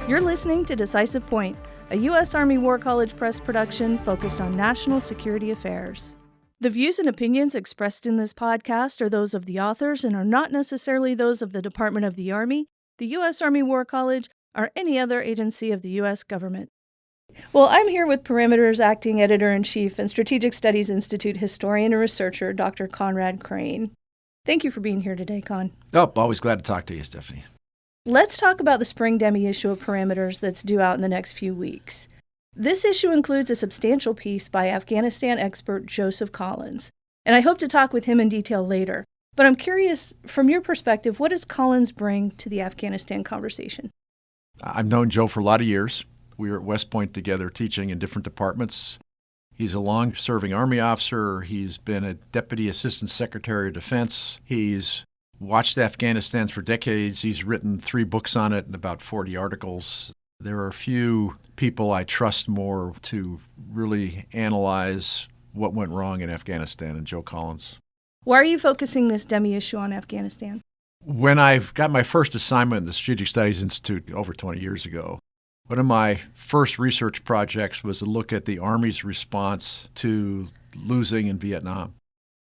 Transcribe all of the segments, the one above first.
You're listening to Decisive Point, a U.S. Army War College Press production focused on national security affairs. The views and opinions expressed in this podcast are those of the authors and are not necessarily those of the Department of the Army, the U.S. Army War College, or any other agency of the U.S. government. Well, I'm here with Perimeter's Acting Editor-in-Chief and Strategic Studies Institute historian and researcher, Dr. Conrad Crane. Thank you for being here today, Con. Oh, always glad to talk to you, Stephanie. Let's talk about the spring demi-issue of Perimeters that's due out in the next few weeks. This issue includes a substantial piece by Afghanistan expert Joseph Collins, and I hope to talk with him in detail later. But I'm curious, from your perspective, what does Collins bring to the Afghanistan conversation? I've known Joe for a lot of years. We were at West Point together teaching in different departments. He's a long-serving Army officer. He's been a Deputy Assistant Secretary of Defense. He's watched Afghanistan for decades. He's written 3 books on it and about 40 articles. There are a few people I trust more to really analyze what went wrong in Afghanistan, and Joe Collins. Why are you focusing this demi-issue on Afghanistan? When I got my first assignment in the Strategic Studies Institute over 20 years ago, one of my first research projects was to look at the Army's response to losing in Vietnam.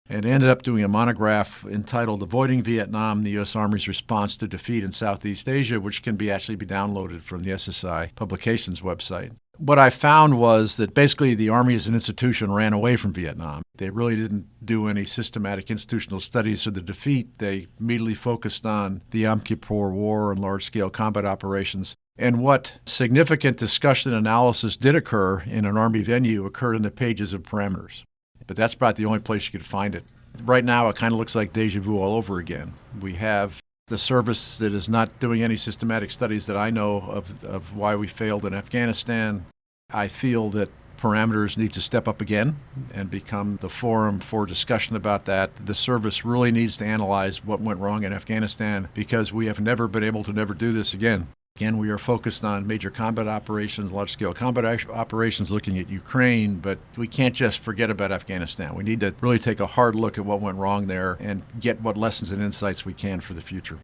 And ended up doing a monograph entitled Avoiding Vietnam, the U.S. Army's Response to Defeat in Southeast Asia, which can actually be downloaded from the SSI Publications website. What I found was that basically the Army as an institution ran away from Vietnam. They really didn't do any systematic institutional studies of the defeat. They immediately focused on the Yom Kippur War and large-scale combat operations. And what significant discussion and analysis did occur in an Army venue occurred in the pages of Perimeters. But that's about the only place you could find it. Right now, it kind of looks like deja vu all over again. We have the service that is not doing any systematic studies that I know of why we failed in Afghanistan. I feel that Perimeters need to step up again and become the forum for discussion about that. The service really needs to analyze what went wrong in Afghanistan because we have never been able to never do this again. Again, we are focused on major combat operations, large-scale combat operations, looking at Ukraine, but we can't just forget about Afghanistan. We need to really take a hard look at what went wrong there and get what lessons and insights we can for the future.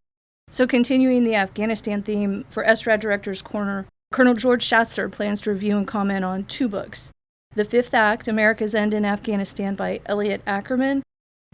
So continuing the Afghanistan theme, for SRAD Director's Corner, Colonel George Schatzer plans to review and comment on 2 books, The Fifth Act, America's End in Afghanistan by Elliot Ackerman,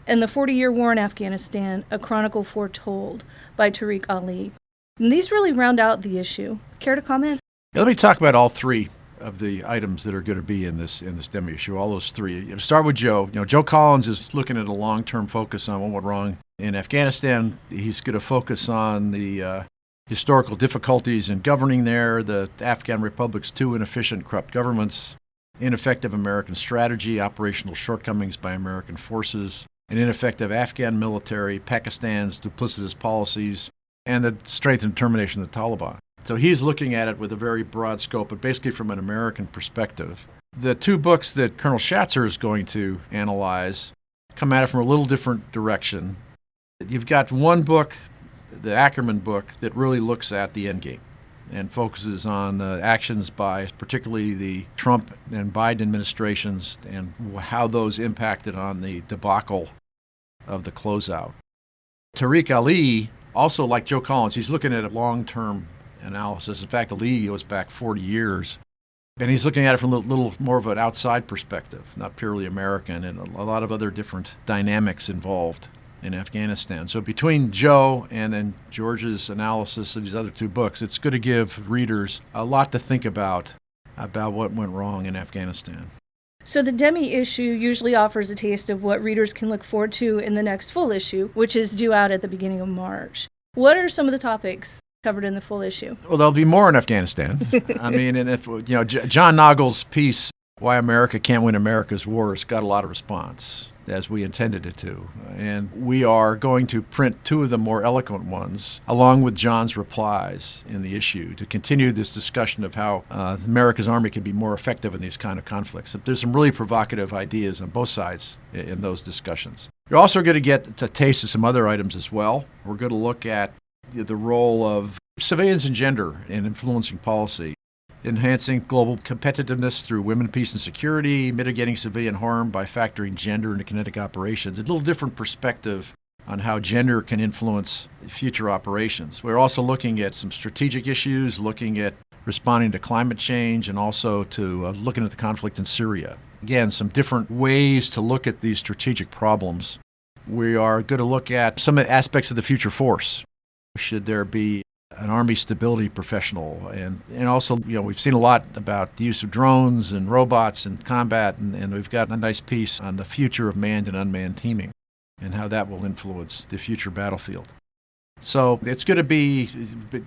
and The 40-Year War in Afghanistan, A Chronicle Foretold by Tariq Ali. And these really round out the issue. Care to comment? Yeah, let me talk about all 3 of the items that are going to be in this demi issue. All those 3. Start with Joe. Joe Collins is looking at a long-term focus on what went wrong in Afghanistan. He's going to focus on the historical difficulties in governing there, the Afghan republic's 2 inefficient, corrupt governments, ineffective American strategy, operational shortcomings by American forces, an ineffective Afghan military, Pakistan's duplicitous policies, and the strength and determination of the Taliban. So he's looking at it with a very broad scope, but basically from an American perspective. The 2 books that Colonel Schatzer is going to analyze come at it from a little different direction. You've got one book, the Ackerman book, that really looks at the endgame and focuses on actions by particularly the Trump and Biden administrations and how those impacted on the debacle of the closeout. Tariq Ali, also, like Joe Collins, he's looking at a long-term analysis. In fact, Ali goes back 40 years. And he's looking at it from a little more of an outside perspective, not purely American, and a lot of other different dynamics involved in Afghanistan. So between Joe and then George's analysis of these other 2 books, it's going to give readers a lot to think about what went wrong in Afghanistan. So the demi-issue usually offers a taste of what readers can look forward to in the next full issue, which is due out at the beginning of March. What are some of the topics covered in the full issue? Well, there'll be more in Afghanistan. I mean, and if John Nagel's piece, Why America Can't Win America's Wars, got a lot of response, as we intended it to. And we are going to print 2 of the more eloquent ones, along with John's replies in the issue, to continue this discussion of how America's Army can be more effective in these kind of conflicts. There's some really provocative ideas on both sides in those discussions. You're also going to get a taste of some other items as well. We're going to look at the role of civilians and gender in influencing policy, enhancing global competitiveness through women, peace, and security, mitigating civilian harm by factoring gender into kinetic operations. A little different perspective on how gender can influence future operations. We're also looking at some strategic issues, looking at responding to climate change and also to looking at the conflict in Syria. Again, some different ways to look at these strategic problems. We are going to look at some aspects of the future force. Should there be an Army stability professional? And also, we've seen a lot about the use of drones and robots in combat, and we've got a nice piece on the future of manned and unmanned teaming and how that will influence the future battlefield. So it's going to be,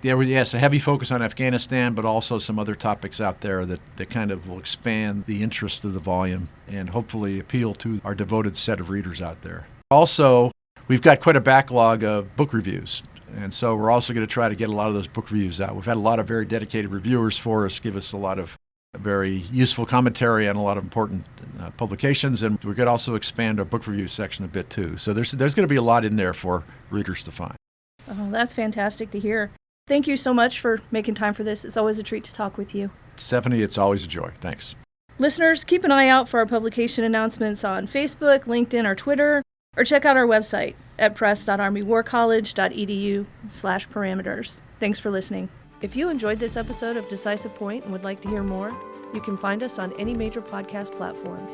yes, a heavy focus on Afghanistan, but also some other topics out there that kind of will expand the interest of the volume and hopefully appeal to our devoted set of readers out there. Also, we've got quite a backlog of book reviews, and so we're also going to try to get a lot of those book reviews out. We've had a lot of very dedicated reviewers for us, give us a lot of very useful commentary on a lot of important publications, and we could also expand our book review section a bit too. So there's going to be a lot in there for readers to find. Oh, that's fantastic to hear. Thank you so much for making time for this. It's always a treat to talk with you. Stephanie, it's always a joy. Thanks. Listeners, keep an eye out for our publication announcements on Facebook, LinkedIn, or Twitter, or check out our website at press.armywarcollege.edu/parameters. Thanks for listening. If you enjoyed this episode of Decisive Point and would like to hear more, you can find us on any major podcast platform.